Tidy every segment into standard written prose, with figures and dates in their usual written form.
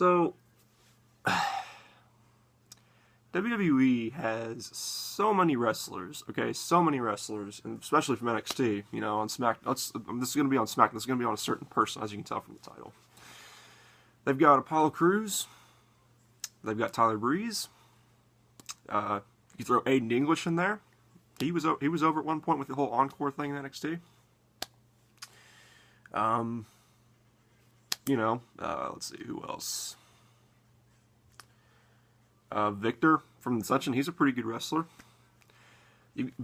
So, WWE has so many wrestlers, okay? So many wrestlers, and especially from NXT, you know, on Smack. This is going to be on Smack. This is going to be on a certain person, as you can tell from the title. They've got Apollo Crews. They've got Tyler Breeze. You throw Aiden English in there. He was over at one point with the whole encore thing in NXT. Let's see who else. Victor from Ascension, he's a pretty good wrestler.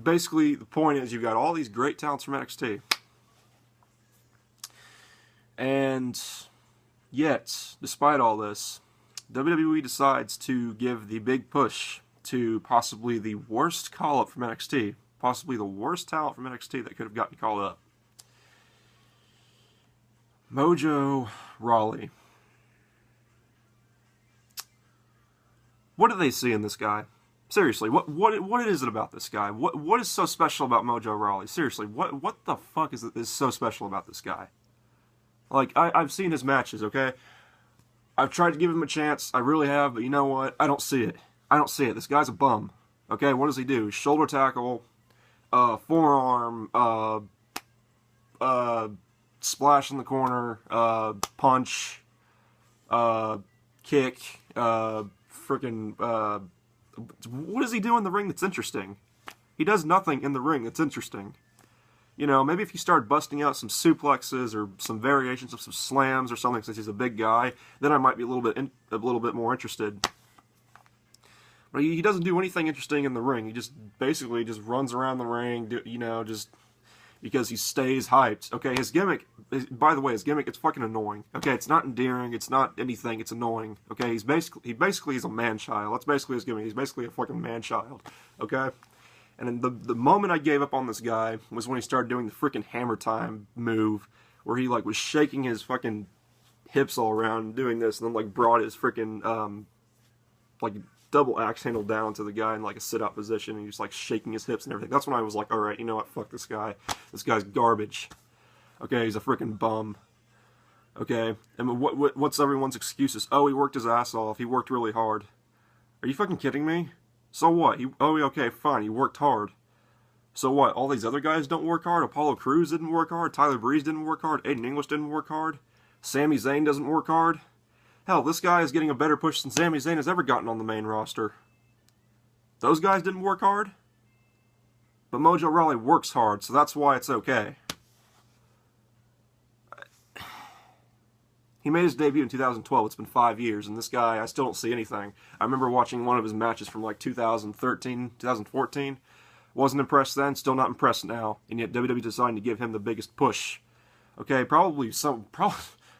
Basically, the point is you've got all these great talents from NXT. And yet, despite all this, WWE decides to give the big push to possibly the worst call-up from NXT. Possibly the worst talent from NXT that could have gotten called up. Mojo Rawley. What do they see in this guy? Seriously, what is it about this guy? What is so special about Mojo Rawley? Seriously, what the fuck is so special about this guy? Like, I've seen his matches, okay? I've tried to give him a chance, I really have, but you know what? I don't see it. I don't see it. This guy's a bum. Okay, what does he do? Shoulder tackle, forearm, splash in the corner, punch, kick, what does he do in the ring that's interesting? He does nothing in the ring that's interesting. You know, maybe if he started busting out some suplexes or some variations of some slams or something, since he's a big guy, then I might be a little bit more interested. But he doesn't do anything interesting in the ring. He just basically just runs around the ring, just because he stays hyped. Okay, his gimmick, by the way, it's fucking annoying. Okay, it's not endearing, it's not anything, it's annoying. Okay, he basically is a man-child. That's basically his gimmick. He's basically a fucking man-child. Okay? And then the moment I gave up on this guy was when he started doing the freaking Hammer Time move, where he, like, was shaking his fucking hips all around and doing this, and then, like, brought his freaking, double axe handle down to the guy in, like, a sit-out position, and he was, like, shaking his hips and everything. That's when I was like, alright, you know what, fuck this guy. This guy's garbage. Okay, he's a freaking bum. Okay, and what's everyone's excuses? Oh, he worked his ass off. He worked really hard. Are you fucking kidding me? So what? Okay, fine, he worked hard. So what? All these other guys don't work hard? Apollo Crews didn't work hard? Tyler Breeze didn't work hard? Aiden English didn't work hard? Sami Zayn doesn't work hard? Hell, this guy is getting a better push than Sami Zayn has ever gotten on the main roster. Those guys didn't work hard? But Mojo Rawley works hard, so that's why it's okay. He made his debut in 2012. It's been 5 years, and this guy, I still don't see anything. I remember watching one of his matches from like 2013, 2014. Wasn't impressed then, still not impressed now. And yet WWE decided to give him the biggest push. Okay, probably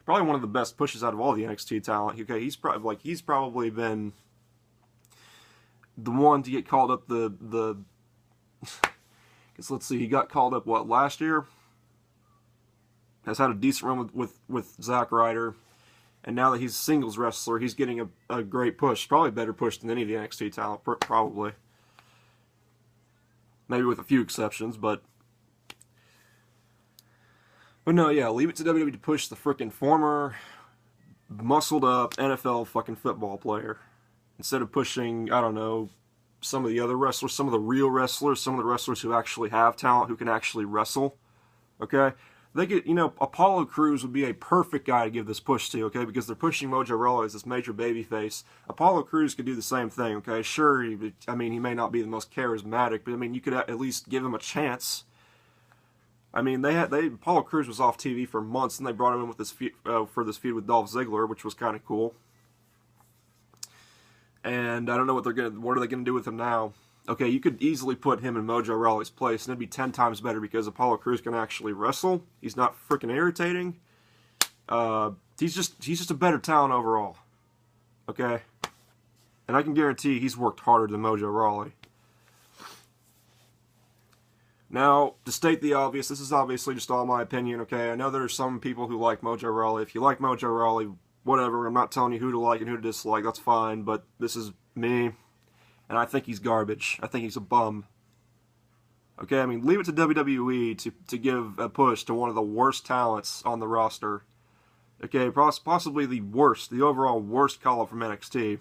one of the best pushes out of all the NXT talent. Okay, he's probably been the one to get called up because let's see, he got called up last year? Has had a decent run with Zack Ryder, and now that he's a singles wrestler, he's getting a great push, probably a better push than any of the NXT talent, probably. Maybe with a few exceptions, but no, yeah, leave it to WWE to push the frickin' former muscled up NFL fucking football player instead of pushing, I don't know, some of the other wrestlers, some of the real wrestlers, some of the wrestlers who actually have talent, who can actually wrestle. Okay? They get, Apollo Crews would be a perfect guy to give this push to, okay, because they're pushing Mojo Rawley as this major babyface. Apollo Crews could do the same thing, okay? Sure, he may not be the most charismatic, but, you could at least give him a chance. Apollo Crews was off TV for months, and they brought him in with this for this feud with Dolph Ziggler, which was kind of cool. And I don't know what are they gonna do with him now? Okay, you could easily put him in Mojo Rawley's place, and it'd be 10 times better because Apollo Crews can actually wrestle. He's not freaking irritating. He's just a better talent overall. Okay? And I can guarantee he's worked harder than Mojo Rawley. Now, to state the obvious, this is obviously just all my opinion, okay? I know there are some people who like Mojo Rawley. If you like Mojo Rawley, whatever, I'm not telling you who to like and who to dislike, that's fine, but this is me. And I think he's garbage. I think he's a bum. Okay, leave it to WWE to give a push to one of the worst talents on the roster. Okay, possibly the worst, the overall worst call-up from NXT.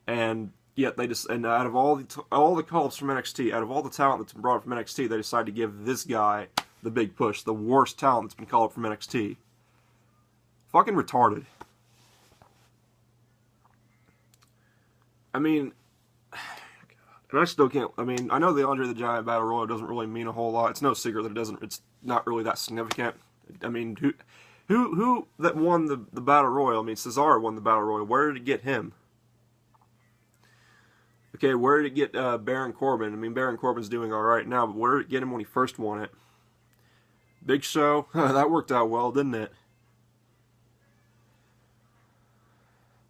And yet they just, and out of all the call-ups from NXT, out of all the talent that's been brought up from NXT, they decided to give this guy the big push, the worst talent that's been called up from NXT. Fucking retarded. I mean, and I still can't, I mean, I know the Andre the Giant Battle Royal doesn't really mean a whole lot. It's no secret that it's not really that significant. I mean, who that won the Battle Royal? I mean, Cesaro won the Battle Royal. Where did it get him? Okay, where did it get Baron Corbin? I mean, Baron Corbin's doing alright now, but where did it get him when he first won it? Big Show? That worked out well, didn't it?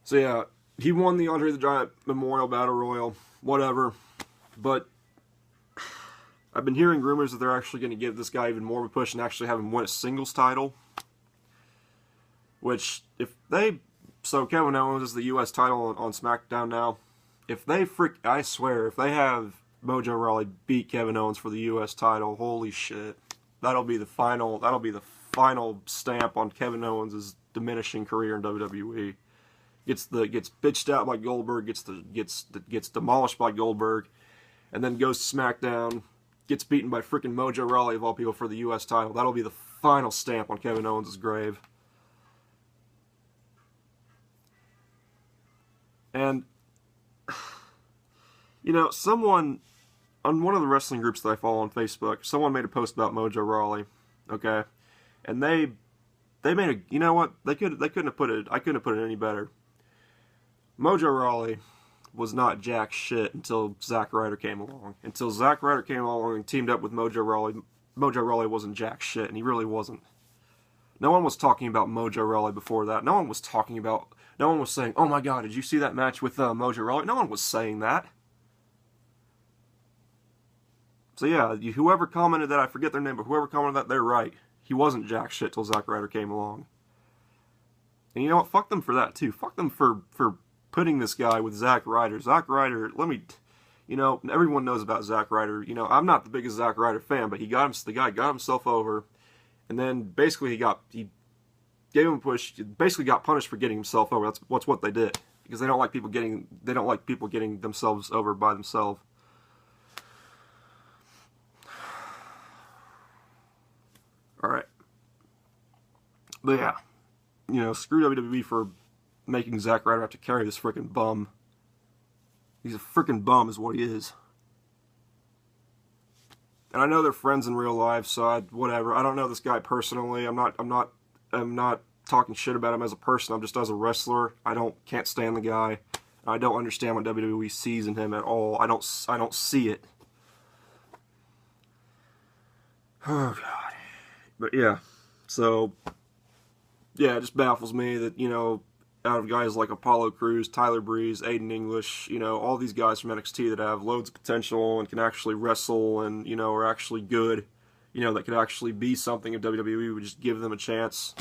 So yeah, he won the Andre the Giant Memorial Battle Royal, whatever. But I've been hearing rumors that they're actually going to give this guy even more of a push and actually have him win a singles title. Which, if they... So Kevin Owens is the U.S. title on SmackDown now. If they I swear, if they have Mojo Rawley beat Kevin Owens for the U.S. title, holy shit. That'll be the final stamp on Kevin Owens' diminishing career in WWE. Gets bitched out by Goldberg, gets demolished by Goldberg, and then goes to SmackDown, gets beaten by freaking Mojo Rawley of all people for the U.S. title. That'll be the final stamp on Kevin Owens' grave. And, you know, someone on one of the wrestling groups that I follow on Facebook, someone made a post about Mojo Rawley, okay, and they made a, you know what, I couldn't have put it any better. Mojo Rawley was not jack shit until Zack Ryder came along. Until Zack Ryder came along and teamed up with Mojo Rawley wasn't jack shit, and he really wasn't. No one was talking about Mojo Rawley before that. No one was saying, oh my god, did you see that match with Mojo Rawley? No one was saying that. So yeah, whoever commented that, I forget their name, but whoever commented that, they're right. He wasn't jack shit till Zack Ryder came along. And you know what? Fuck them for that too. Fuck them for putting this guy with Zack Ryder. Zack Ryder, you know, everyone knows about Zack Ryder. You know, I'm not the biggest Zack Ryder fan, but the guy got himself over, and then basically he gave him a push. Basically got punished for getting himself over. That's what they did, because they don't like people getting themselves over by themselves. All right, but yeah, you know, screw WWE for making Zack Ryder have to carry this freaking bum. He's a freaking bum, is what he is. And I know they're friends in real life, so whatever. I don't know this guy personally. I'm not talking shit about him as a person. I'm just as a wrestler. Can't stand the guy. I don't understand what WWE sees in him at all. I don't see it. Oh god. But yeah, so yeah, it just baffles me that, you know, out of guys like Apollo Crews, Tyler Breeze, Aiden English, you know, all these guys from NXT that have loads of potential and can actually wrestle and, you know, are actually good, you know, that could actually be something if WWE would just give them a chance.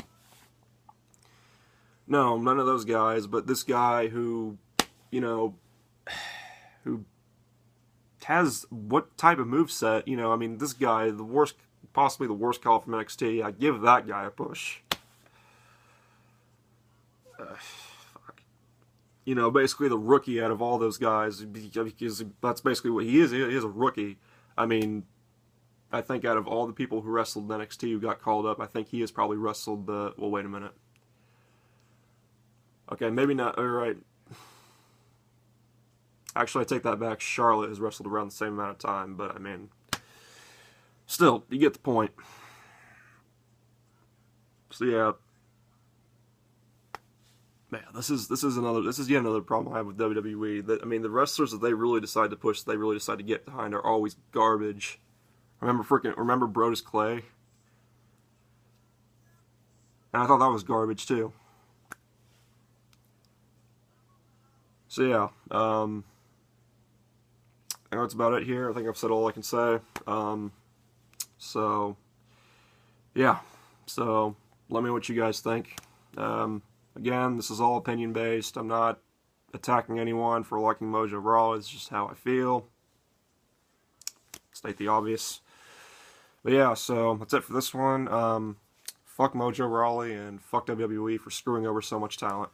No, none of those guys, but this guy who, you know, who has what type of moveset, you know, I mean, this guy, possibly the worst call from NXT, I give that guy a push. Fuck. You know, basically the rookie out of all those guys, because that's basically what he is. He is a rookie. I mean, I think out of all the people who wrestled in NXT who got called up, I think he has probably wrestled well, wait a minute. Okay, maybe not, alright. Actually, I take that back. Charlotte has wrestled around the same amount of time, but I mean, still, you get the point. So yeah. Man, this is yet another problem I have with WWE. That, I mean, the wrestlers that they really decide to push, they really decide to get behind, are always garbage. Remember Brodus Clay? And I thought that was garbage too. So yeah, I think that's about it here. I think I've said all I can say. So yeah, so let me know what you guys think. Again, this is all opinion-based. I'm not attacking anyone for liking Mojo Rawley. It's just how I feel. State the obvious. But yeah, so that's it for this one. fuck Mojo Rawley and fuck WWE for screwing over so much talent.